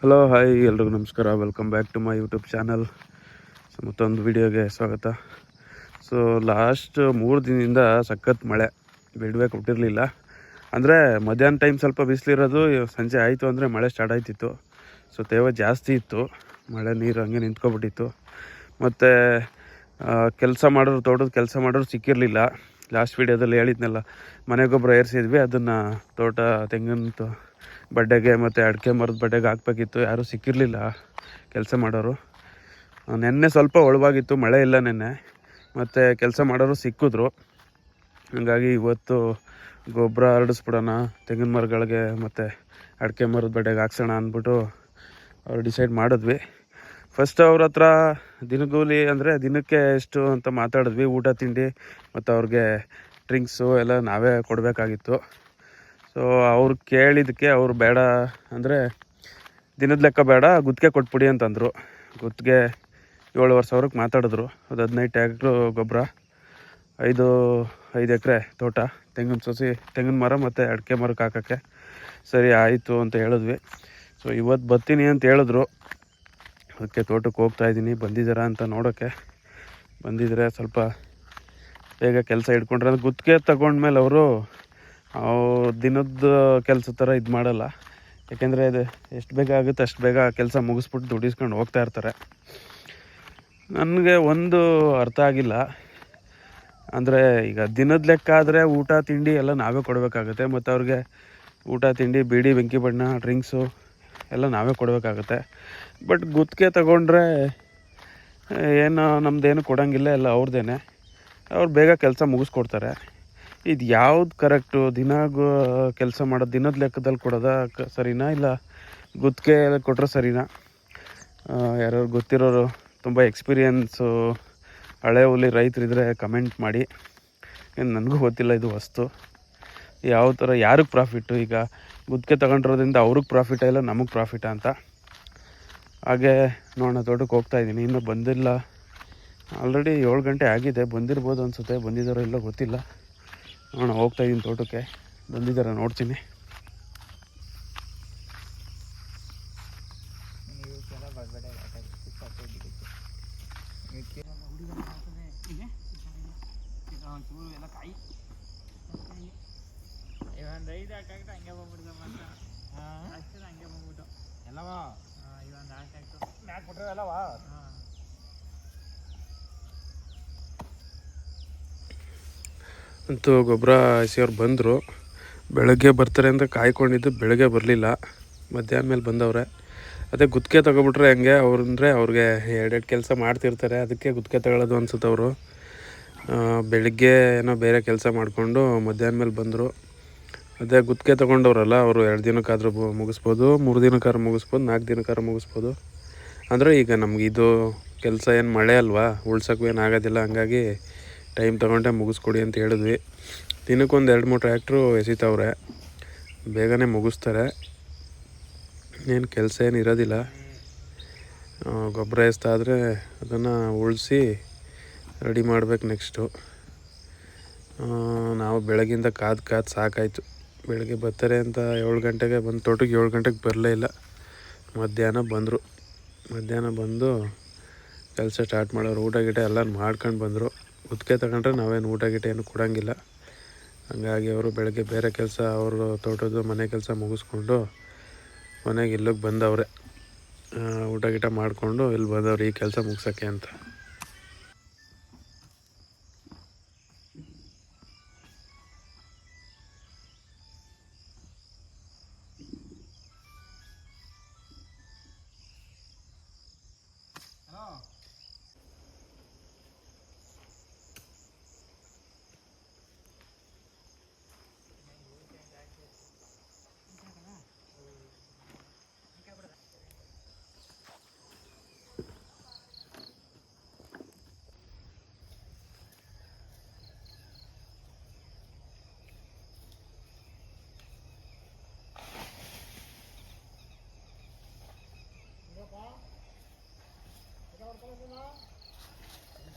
Hello hi ಎಲ್ರಿಗೂ ನಮಸ್ಕಾರ. Welcome back to my YouTube channel. So ಮತ್ತೊಂದು ವಿಡಿಯೋಗೆ ಸ್ವಾಗತ. ಸೊ ಲಾಸ್ಟ್ 3 ದಿನದಿಂದ ಸಖತ್ ಮಳೆ, ಬಿಡುವೆ ಕೊಟ್ಟಿರಲಿಲ್ಲ. ಅಂದರೆ ಮಧ್ಯಾಹ್ನ ಟೈಮ್ ಸ್ವಲ್ಪ ಬಿಸಿಲಿರೋದು, ಸಂಜೆ ಆಯಿತು ಅಂದರೆ ಮಳೆ ಸ್ಟಾರ್ಟ್ ಆಯ್ತಿತ್ತು. ಸೊ ತೇವ ಜಾಸ್ತಿ ಇತ್ತು, ಮಳೆ ನೀರು ಹಂಗೆ ನಿಂತ್ಕೊಬಿಟ್ಟಿತ್ತು. ಮತ್ತು ಕೆಲಸ ಮಾಡೋರು, ತೋಟದ ಕೆಲಸ ಮಾಡೋರು ಸಿಕ್ಕಿರಲಿಲ್ಲ. ಲಾಸ್ಟ್ ವೀಡಿಯೋದಲ್ಲಿ ಹೇಳಿದ್ನಲ್ಲ, ಮನೆ ಗೊಬ್ಬರ ಏರಿಸಿದ್ವಿ, ಅದನ್ನು ತೋಟ ತೆಂಗಿನ ಬಡ್ಡೆಗೆ ಮತ್ತು ಅಡಿಕೆ ಮರದ ಬಡ್ಡೆಗೆ ಹಾಕ್ಬೇಕಿತ್ತು. ಯಾರೂ ಸಿಕ್ಕಿರಲಿಲ್ಲ ಕೆಲಸ ಮಾಡೋರು. ನೆನ್ನೆ ಸ್ವಲ್ಪ ಒಳವಾಗಿತ್ತು, ಮಳೆ ಇಲ್ಲ ನೆನ್ನೆ, ಮತ್ತು ಕೆಲಸ ಮಾಡೋರು ಸಿಕ್ಕಿದ್ರು. ಹಾಗಾಗಿ ಇವತ್ತು ಗೊಬ್ಬರ ಹರಡಿಸ್ಬಿಡೋಣ ತೆಂಗಿನ ಮರಗಳಿಗೆ ಮತ್ತು ಅಡಿಕೆ ಮರದ ಬಡ್ಡೆಗೆ ಹಾಕ್ಸೋಣ ಅಂದ್ಬಿಟ್ಟು ಅವ್ರು ಡಿಸೈಡ್ ಮಾಡಿದ್ವಿ. ಫಸ್ಟ್ ಅವ್ರ ಹತ್ರ ದಿನಗೂಲಿ ಅಂದರೆ ದಿನಕ್ಕೆ ಎಷ್ಟು ಅಂತ ಮಾತಾಡಿದ್ವಿ. ಊಟ ತಿಂಡಿ ಮತ್ತು ಅವ್ರಿಗೆ ಡ್ರಿಂಕ್ಸು ಎಲ್ಲ ನಾವೇ ಕೊಡಬೇಕಾಗಿತ್ತು. ಸೊ ಅವ್ರು ಕೇಳಿದ್ದಕ್ಕೆ ಅವ್ರು ಬೇಡ ಅಂದರೆ ದಿನದ ಲೆಕ್ಕ ಬೇಡ, ಗುತ್ತಿಗೆ ಕೊಟ್ಬಿಡಿ ಅಂತಂದರು. ಗುತ್ತಿಗೆ 7,500 ಮಾತಾಡಿದ್ರು. ಅದು 15 ಟ್ಯಾಕ್ಟ್ರು ಗೊಬ್ಬರ, 5 ಎಕರೆ ತೋಟ, ತೆಂಗಿನ ಮರ ಮತ್ತು ಅಡಿಕೆ ಮರಕ್ಕೆ ಹಾಕೋಕ್ಕೆ. ಸರಿ ಆಯಿತು ಅಂತ ಹೇಳಿದ್ವಿ. ಸೊ ಇವತ್ತು ಬರ್ತೀನಿ ಅಂತ ಹೇಳಿದ್ರು. ಅದಕ್ಕೆ ತೋಟಕ್ಕೆ ಹೋಗ್ತಾಯಿದ್ದೀನಿ. ಬಂದಿದ್ದಾರಾ ಅಂತ ನೋಡೋಕ್ಕೆ. ಬಂದಿದ್ದರೆ ಸ್ವಲ್ಪ ಬೇಗ ಕೆಲಸ ಹಿಡ್ಕೊಂಡ್ರೆ, ಅದು ಗುತ್ತಿಗೆ ತಗೊಂಡ್ಮೇಲೆ ಅವರು ದಿನದ ಕೆಲಸ ಥರ ಇದು ಮಾಡಲ್ಲ. ಯಾಕೆಂದರೆ ಇದು ಎಷ್ಟು ಬೇಗ ಆಗುತ್ತೆ ಅಷ್ಟು ಬೇಗ ಕೆಲಸ ಮುಗಿಸ್ಬಿಟ್ಟು ದುಡಿಸ್ಕೊಂಡು ಹೋಗ್ತಾ ಇರ್ತಾರೆ. ನನಗೆ ಒಂದು ಅರ್ಥ ಆಗಿಲ್ಲ, ಅಂದರೆ ಈಗ ದಿನದ ಲೆಕ್ಕ ಆದರೆ ಊಟ ತಿಂಡಿ ಎಲ್ಲ ನಾವೇ ಕೊಡಬೇಕಾಗುತ್ತೆ. ಮತ್ತು ಅವ್ರಿಗೆ ಊಟ ತಿಂಡಿ, ಬೀಡಿ, ಬೆಂಕಿ ಬಣ್ಣ, ಡ್ರಿಂಕ್ಸು ಎಲ್ಲ ನಾವೇ ಕೊಡಬೇಕಾಗುತ್ತೆ. ಬಟ್ ಗುತ್ತಿಗೆ ತಗೊಂಡ್ರೆ ಏನು ನಮ್ಮದೇನು ಕೊಡೋಂಗಿಲ್ಲ, ಎಲ್ಲ ಅವ್ರದ್ದೇನೆ. ಅವ್ರು ಬೇಗ ಕೆಲಸ ಮುಗಿಸ್ಕೊಡ್ತಾರೆ. ಇದು ಯಾವ್ದು ಕರೆಕ್ಟು? ಕೆಲಸ ಮಾಡೋದು ದಿನದ ಲೆಕ್ಕದಲ್ಲಿ ಕೊಡೋದ ಸರಿನಾ, ಇಲ್ಲ ಗುತ್ತಿಗೆ ಕೊಟ್ಟರೆ ಸರಿನಾ? ಯಾರು ಗೊತ್ತಿರೋರು, ತುಂಬ ಎಕ್ಸ್ಪೀರಿಯನ್ಸು ಹಳೆ ಹುಲಿ ರೈತರಿದ್ದರೆ ಕಮೆಂಟ್ ಮಾಡಿ. ನನಗೂ ಗೊತ್ತಿಲ್ಲ ಇದು ವಸ್ತು ಯಾವ ಥರ, ಯಾರಿಗೆ ಪ್ರಾಫಿಟ್ಟು. ಈಗ ಗುತ್ತಿಗೆ ತಗೊಂಡಿರೋದ್ರಿಂದ ಅವ್ರಿಗೆ ಪ್ರಾಫಿಟಾ ಇಲ್ಲ ನಮಗೆ ಪ್ರಾಫಿಟಾ ಅಂತ. ಹಾಗೆ ನೋಡೋಣ, ತೋಟಕ್ಕೆ ಹೋಗ್ತಾಯಿದ್ದೀನಿ. ಇನ್ನೂ ಬಂದಿಲ್ಲ. ಆಲ್ರೆಡಿ 7 ಗಂಟೆ ಆಗಿದೆ. ಬಂದಿರ್ಬೋದು ಅನಿಸುತ್ತೆ, ಬಂದಿದ್ದಾರೋ ಇಲ್ಲೋ ಗೊತ್ತಿಲ್ಲ. ನೋಡೋಣ, ಹೋಗ್ತಾಯಿದ್ದೀನಿ ತೋಟಕ್ಕೆ. ಬಂದಿದ್ದಾರೆ ನೋಡ್ತೀನಿ. ಅಂತೂ ಗೊಬ್ಬರ ಹಸಿಯವ್ರು ಬಂದರು. ಬೆಳಗ್ಗೆ ಬರ್ತಾರೆ ಅಂತ ಕಾಯ್ಕೊಂಡಿದ್ದು, ಬೆಳಗ್ಗೆ ಬರಲಿಲ್ಲ. ಮಧ್ಯಾಹ್ನ ಮೇಲೆ ಬಂದವ್ರೆ. ಅದೇ ಗುತ್ತಿಗೆ ತಗೊಬಿಟ್ರೆ ಹೆಂಗೆ ಅವ್ರಂದರೆ, ಅವ್ರಿಗೆ 2 ಕೆಲಸ ಮಾಡ್ತಿರ್ತಾರೆ, ಅದಕ್ಕೆ ಗುತ್ತಿಗೆ ತಗೊಳ್ಳೋದು ಅನ್ಸುತ್ತೆ ಅವರು. ಬೆಳಗ್ಗೆ ಏನೋ ಬೇರೆ ಕೆಲಸ ಮಾಡಿಕೊಂಡು ಮಧ್ಯಾಹ್ನ ಮೇಲೆ ಬಂದರು. ಅದೇ ಗುತ್ತಿಗೆ ತೊಗೊಂಡವ್ರಲ್ಲ, ಅವರು 2 ದಿನಕ್ಕಾದರೂ ಮುಗಿಸ್ಬೋದು, 3 ದಿನಕ್ಕಾದ್ರೂ ಮುಗಿಸ್ಬೋದು, 4 ದಿನಕ್ಕಾದ್ರೂ ಮುಗಿಸ್ಬೋದು. ಅಂದರೆ ಈಗ ನಮ್ಗೆ ಇದು ಕೆಲಸ ಏನು ಮಳೆ ಅಲ್ವಾ, ಉಳ್ಸೋಕ್ಕೂ ಏನು ಆಗೋದಿಲ್ಲ. ಹಂಗಾಗಿ ಟೈಮ್ ತೊಗೊಂಡೆ ಮುಗಿಸ್ಕೊಡಿ ಅಂತ ಹೇಳಿದ್ವಿ. ದಿನಕ್ಕೊಂದು 2-3 ಟ್ರ್ಯಾಕ್ಟ್ರು ಎಸಿತವ್ರೆ, ಬೇಗನೆ ಮುಗಿಸ್ತಾರೆ. ಏನು ಕೆಲಸ ಏನು ಇರೋದಿಲ್ಲ. ಗೊಬ್ಬರ ಎಸ್ತಾದರೆ ಅದನ್ನು ಉಳಿಸಿ ರೆಡಿ ಮಾಡ್ಬೇಕು ನೆಕ್ಸ್ಟು. ನಾವು ಬೆಳಗಿಂದ ಕಾದು ಸಾಕಾಯಿತು. ಬೆಳಗ್ಗೆ ಬರ್ತಾರೆ ಅಂತ 7 ಗಂಟೆಗೆ ಬಂದು ತೋಟಕ್ಕೆ, 7 ಗಂಟೆಗೆ ಬರಲೇ ಇಲ್ಲ. ಮಧ್ಯಾಹ್ನ ಬಂದು ಕೆಲಸ ಸ್ಟಾರ್ಟ್ ಮಾಡೋರು. ಊಟ ಗೀಟ ಎಲ್ಲ ಮಾಡ್ಕೊಂಡು ಬಂದರು. ಗುತ್ತಿಗೆ ತಗೊಂಡ್ರೆ ನಾವೇನು ಊಟ ಗೀಟ ಏನು ಕೊಡೋಂಗಿಲ್ಲ. ಹಂಗಾಗಿ ಅವರು ಬೆಳಗ್ಗೆ ಬೇರೆ ಕೆಲಸ, ಅವರು ತೋಟದ ಮನೆ ಕೆಲಸ ಮುಗಿಸ್ಕೊಂಡು ಮನೆಗೆ ಇಲ್ಲಿಗೆ ಬಂದವ್ರೆ. ಊಟ ಗೀಟ ಮಾಡಿಕೊಂಡು ಇಲ್ಲಿ ಬಂದವ್ರು ಈ ಕೆಲಸ ಮುಗ್ಸೋಕ್ಕೆ ಅಂತ.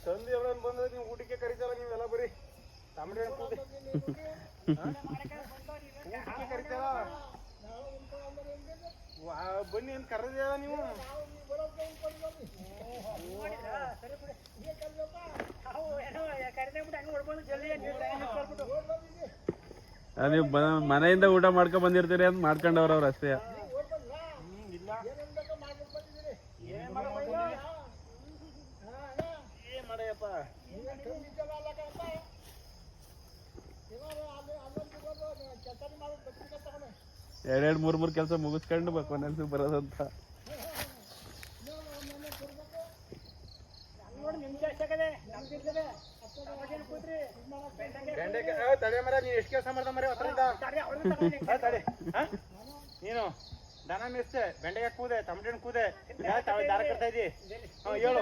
ತಂದು ఎవరైనా ಬಂದ್ರೆ ನೀವು ಊಟಕ್ಕೆ ಕರೀತಾರ, ನೀವೆಲ್ಲ ಬರೀ ತಾಮಡಿ ಊಟಕ್ಕೆ ಕರೀತಾರ. ಬನ್ನಿ ಅಂತ ಕರೆದಿಲ್ಲ ನೀವು. ನೀವು ಮನೆಯಿಂದ ಊಟ ಮಾಡ್ಕೊಂಡ್ ಬಂದಿರ್ತೀರಿ ಅಂತ ಮಾಡ್ಕೊಂಡವ್ರ ಅವ್ರು ಅಷ್ಟೇ. ಎರಡೆರಡು ಮೂರು ಕೆಲಸ ಮುಗಿಸ್ಕೊಂಡು ಕೊನೆಲ್ಸಿ ಬರೋದಂತ. ತಡೆ ಮರ ನೀನು ಎಷ್ಟು ಕೆಲಸ ಮಾಡ್ದ ಮರ ತಡೆ. ನೀನು ದನ ಮೇಯಿಸ್ತೆ, ಬೆಂಡೆಗೆ ಕೂದೆ, ಟಮಟೆಣ್ಣು ಕೂದೆ, ದಾರ ಕಟ್ತಾ ಇದ್ದಿ. ಹೇಳು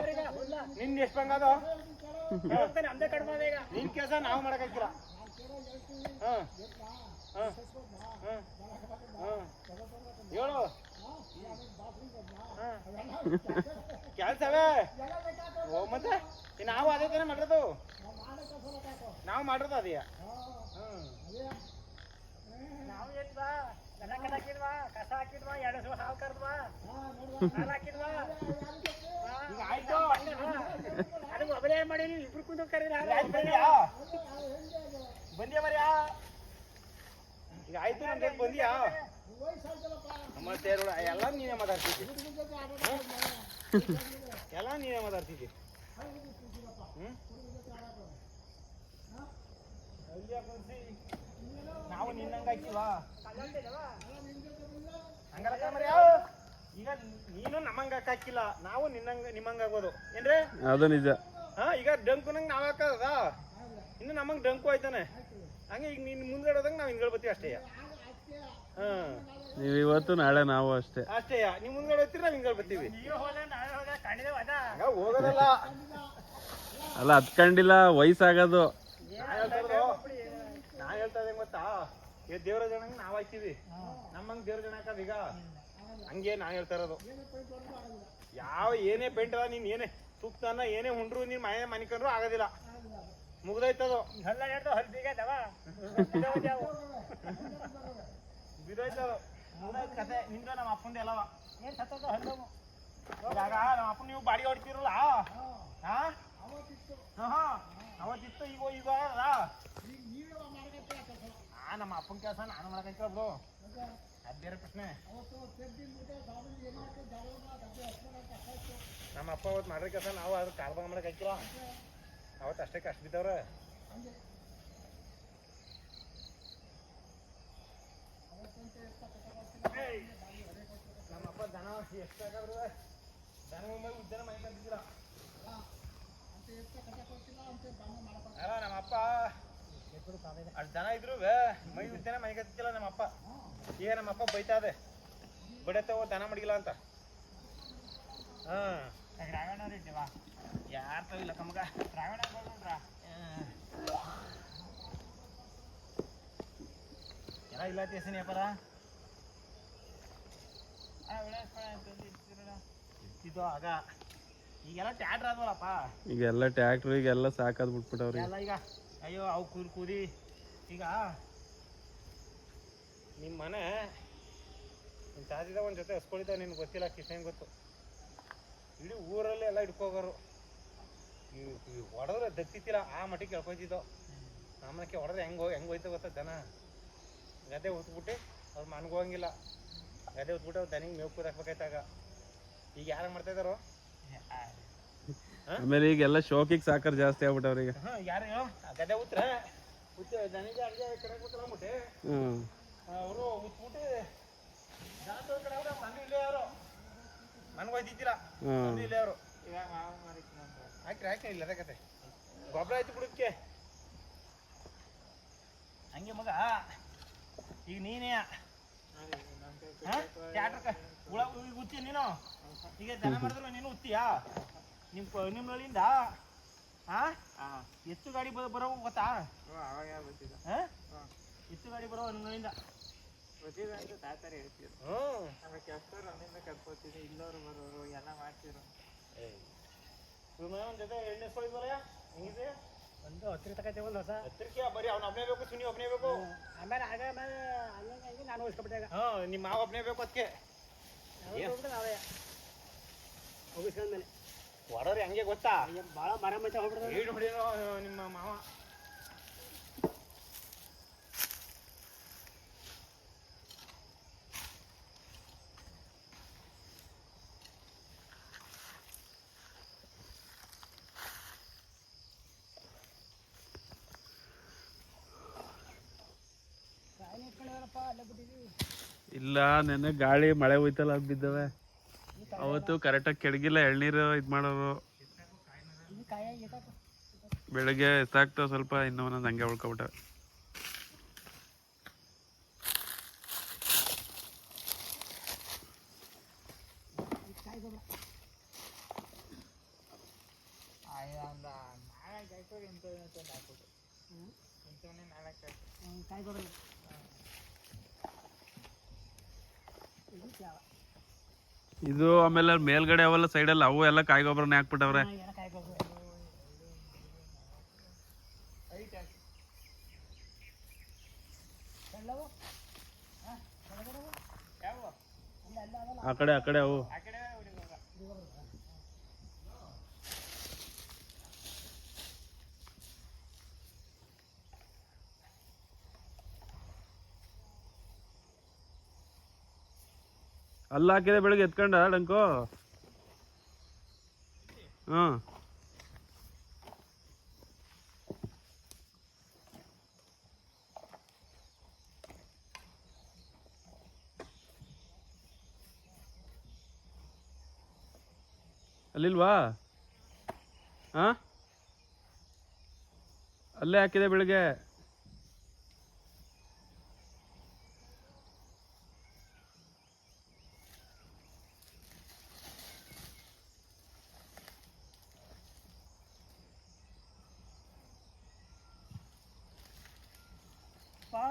ನಿನ್ ಎಷ್ಟು ಬಂಗಾದ ನಿನ್ ಕೆಲಸ ನಾವು ಮಾಡಕ್ಕಾಗಿಲ್ಲ. ಹೇಳು ಕೆಲ್ಸವೇ ಮತ್ತೆ ನಾವು ಅದೇ ತಾನೇ ಮಾಡಿರೋದು, ನಾವು ಮಾಡಿರೋದು ಅದೇ. ಕಸ ಹಾಕಿದ್ವಾ, ಎರಡು ಹಾಲು ಕರ್ದ್ವಾ, ಹಾಲು ಹಾಕಿದ್ವಾ, ಈಗ ಆಯ್ತು. ಅದು ಮೊಬೈಲ್ ಏನ್ ಮಾಡಿ ಇಬ್ರು ಕುಂತು ಕರೀರ ಬಂದ್ಯಾ ಮರ್ಯಾ? ಈಗ ಆಯ್ತು ನಮ್ಗೆ ಬಂದ್ಯಾ? ಮತ್ತೆ ಎಲ್ಲ ನೀನೇ ಮಾತಾಡ್ತಿದ್ದಿ, ಎಲ್ಲ ನೀನೇ ಮಾತಾಡ್ತಿದ್ದಿ. ನಾವು ನಿನ್ನಂಗ ಹಾಕಿಲ್ವಾ? ಹಂಗಲ್ಲ ಮರ್ಯ, ಈಗ ನೀನು ನಮ್ಮಂಗ ಹಾಕಿಲ್ಲ, ನಾವು ನಿಮ್ಮಂಗ ಆಗೋದು ಏನ್ರಿ? ಅದು ನಿಜ. ಹಾ, ಈಗ ಡಂಕು ನಂಗೆ ನಾವ್ ಹಾಕದ, ಇನ್ನು ನಮ್ಮಂಗ್ ಡಂಕು ಆಯ್ತಾನೆ. ಹಂಗೆ ಈಗ ನೀನ್ ಮುಂದ್ಗಡೋದಂಗ ನಾವ್ ಹಿಂದ್ಗಡೆ ಬರ್ತೀವಿ ಅಷ್ಟೇ. ಹಾ, ನೀವ್ ಇವತ್ತು ನಾಳೆ ನಾವು ಅಷ್ಟೇ. ನೀವ್ ಮುಂದ್ಗಡೆ ಹೋಗ್ತೀರಿ, ನಾವ್ ಹಿಂದ್ಗಡೆ ಬರ್ತೀವಿ. ಹೋಗೋದಲ್ಲ, ಅಲ್ಲ ಹತ್ಕೊಂಡಿಲ್ಲ, ವಯಸ್ಸಾಗದು. ನಾ ಹೇಳ್ತಾ ಇದ್ದೆ ಗೊತ್ತಾ, ಈಗ ದೇವ್ರ ಜನ ನಾವ್ ಹಾಕ್ತಿವಿ, ನಮ್ಮಂಗ್ ದೇವ್ರ ಜನ ಹಾಕದ. ಈಗ ಹಂಗೆ ನಾ ಹೇಳ್ತಾ ಇರೋದು, ಏನೇ ಪೇಂಟ್ ಅದ, ನೀನ್ ಏನೇ ತುಪ್ತಾನ ಏನೇ ಉಂಡ್ರು ನೀನ್ ಮನಿಕೊಂಡ್ರು ಆಗೋದಿಲ್ಲ, ಮುಗ್ದೋಯ್ತದು. ಬಿದೋಯ್ತದು, ಕತೆ ನಿಂದ ನಮ್ಮ ಅಪ್ಪಂದ ಎಲ್ಲವ. ಇವಾಗ ನಮ್ಮ ಅಪ್ಪನ ನೀವು ಬಾಡಿ ಹೊಡ್ತಿರಲ್ಲ, ಅವತ್ತಿತ್ತು, ಈಗ ನಮ್ಮ ಅಪ್ಪನ ಕೆಲಸ ನಾನು ಮಾಡಕೈತಬ್ರು, ಅದ್ ಬೇರೆ ಪ್ರಶ್ನೆ. ನಮ್ಮ ಅಪ್ಪ ಅವತ್ತು ಮಾಡ್ರ ಕೆಲಸ ನಾವು ಅದ್ರ ಕಾರ್ಬಾಗ ಮಾಡಕ್ ಹಾಕಿಲ್ಲ, ಅವತ್ತು ಅಷ್ಟೇ ಕಷ್ಟ ಬಿದ್ದವ್ರ. ನಮ್ಮಪ್ಪ ದನ ಎಷ್ಟಾಗಾದ್ರು ದನ ಉದ್ಯಾನ ಮನೆ ಕಟ್ಟಿದ್ದಿಲ್ಲ. ಅಲ್ಲ ನಮ್ಮಪ್ಪ ಅಷ್ಟು ದನ ಇದ್ರು ಮೈ ಉದ್ಯಾನ ಮನೆ ಕಟ್ಟಿದ್ದಿಲ್ಲ ನಮ್ಮಪ್ಪ. ಈಗ ನಮ್ಮಪ್ಪ ಬೈತಾ ಇದೆ, ಬಡತವ ದನ ಮಡಿಗಿಲ್ಲ ಅಂತ. ಯಾರು ತವಿಲ್ಲ ಕಮಗ ಎಲ್ಲ ಇಲ್ಲ ತೇಸನಿ ಅಪ್ಪರ ಇರ್ತಿದ್ದೋ ಆಗ. ಈಗೆಲ್ಲ ಟ್ಯಾಕ್ಟ್ರ್ ಆದ್ವಲ್ಲಪ್ಪ, ಈಗೆಲ್ಲ ಟ್ಯಾಕ್ಟ್ರ್, ಈಗೆಲ್ಲ ಸಾಕಾದ್ ಬಿಟ್ಬಿಟ್ಟವ್ರಿ ಎಲ್ಲ. ಈಗ ಅಯ್ಯೋ ಅವು ಕೂದಿ ಈಗ ನಿಮ್ಮ ಮನೆ ನಿಮ್ಮ ತಾತಿದ ಒಂದು ಜೊತೆ ಹಸ್ಕೊಳಿತಾವ, ನಿನ್ಗೆ ಗೊತ್ತಿಲ್ಲ, ಕಿಶನ್ ಗೊತ್ತು. ಇಡೀ ಊರಲ್ಲಿ ಎಲ್ಲ ಹಿಡ್ಕೋಗೋರು, ಹೊಡೆದ್ರೆ ದತ್ತಿತ್ತಿಲ್ಲ, ಆ ಮಟ್ಟಿಗೆ ಕೇಳ್ಕೊತಿದ್ದೋ. ನಮ್ಮನಕ್ಕೆ ಹೊಡೆದ್ರೆ ಹೆಂಗೆ ಹೋಯ್ತು ಗೊತ್ತ, ದನ ಗದ್ದೆ ಉತ್ಬಿಟ್ಟು ಅವ್ರು ಮನ್ಗೋಗಂಗಿಲ್ಲ, ಗದ್ದೆ ಉತ್ಬಿಟ್ಟು ಅವ್ರು ದನಿಗೆ ಮೇವು ಕೂದ್ ಹಾಕ್ಬೇಕಾಯ್ತಾಗ. ಈಗ ಯಾರು ಮಾಡ್ತಾ ಇದ್ದಾರೋ? ಆಮೇಲೆ ಈಗೆಲ್ಲ ಶೋಕಿಗೆ ಸಾಕರ್ ಜಾಸ್ತಿ ಆಗ್ಬಿಟ್ಟವ್ರಿಗೆ. ಯಾರು ಗದ್ದೆ ಉತ್ತರ ದನಿಗೆ ಅಡುಗೆ ಕಡೆ ಕೂತಲ್ಲ ಮುಟ್ಟೆ ಅವರು ಉತ್ಬಿಟ್ಟು ದನ ಕಡೆ ಅವ್ರು ಮನೆ ಇಲ್ಲೇ ಅವರು ಮನ್ಗೋಯ್ತಿದ್ದಿಲ್ಲ, ಇಲ್ಲೇ ಅವರು ಹಾಕಿ ಇಲ್ಲ ಅದೇ ಕತೆ. ಗೊಬ್ಬರ ಆಯ್ತು ಬಿಡಕ್ಕೆ ಹಂಗೆ ಮಗ. ಈಗ ನೀನೇ ಟ್ಯಾಕ್ಟರ್ ಹುಳ ಉತ್ತಿ ನೀನು, ಈಗ ದನ ಮಾಡಿದ್ರು ನೀನು ಉತ್ತೀಯಾ? ನಿಮ್ಮಳಿಂದ ಎತ್ತು ಗಾಡಿ ಬರೋ ಗೊತ್ತಾ? ಎತ್ತು ಗಾಡಿ ಬರೋ ನಿಮ್ಮಳಿಂದ ತಾತಾರೆ ಹೇಳ್ತೀರು. ಕೆಲ್ಸದವ್ರು ನನ್ನಿಂದ ಕರ್ಕೋತೀನಿ, ಇಲ್ಲೋರು ಬರೋರು ಎಲ್ಲ ಮಾಡ್ತಿರು. ಒಂದ್ ಜೊತೆ ಎಣ್ಣೆ ಸ್ಕೊಳಿದ್ವಲ್ಲ, ಹೆಂಗಿದೆ? ಒಂದು ಹತ್ತಿರ ತಗೈತೆ, ಒಂದು ಹೊಸ ಹತ್ತಿರಕ್ಕೆ ಬರೀ ಅವ್ನು ಒಬ್ಬನೇ ಬೇಕು, ಸುನಿ ಒಬ್ಬನೇ ಬೇಕು. ಆಮೇಲೆ ನಾನು ಉಳಿಸ್ಕೊಬಿಟ್ಟೆ. ನಿಮ್ಮ ಮಾವ ಒಬ್ಬನೇ ಬೇಕು ಅದಕ್ಕೆ. ಹೊಡೋರಿ ಹಂಗೆ ಗೊತ್ತಾ ಭಾಳ ಮರ ಮಚ್ಚ ಹೋಗ್ಬಿಡ್ತಾರೆ. ಏನ್ ಹೊಡಿಯೋ ನಿಮ್ಮ ಮಾವ. ಇಲ್ಲ ನೆನ್ನೆ ಗಾಳಿ ಮಳೆ ಹೋಯ್ತಲ್ಲ ಅದ್ ಬಿದ್ದವೆ. ಅವತ್ತು ಕರೆಕ್ಟಾಗಿ ಕೆಳಗಿಲ್ಲ ಎಳ್ನೀರು ಇದು ಮಾಡೋರು. ಬೆಳಗ್ಗೆ ಎತ್ತಾಗ್ತಾವ ಸ್ವಲ್ಪ, ಇನ್ನೂ ಒಂದೊಂದು ಹಂಗೆ ಉಳ್ಕೊಬಿಟ್ಟ. ಇದು ಆಮೇಲೆ ಮೇಲ್ಗಡೆ ಅವೆಲ್ಲ ಸೈಡಲ್ಲಿ ಅವು ಎಲ್ಲ ಕಾಯಿ ಗೊಬ್ಬರನೇ ಹಾಕ್ಬಿಟ್ಟವ್ರೆ. ಆ ಕಡೆ ಅವು ಅಲ್ಲ ಹಾಕಿದೆ ಬೆಳಿಗ್ಗೆ ಎತ್ಕೊಂಡ ಡಂಕು. ಹ್ಮ್ ಅಲ್ಲಿಲ್ವಾ? ಹಾ ಅಲ್ಲೇ ಹಾಕಿದೆ ಬೆಳಿಗ್ಗೆ. ಪಾ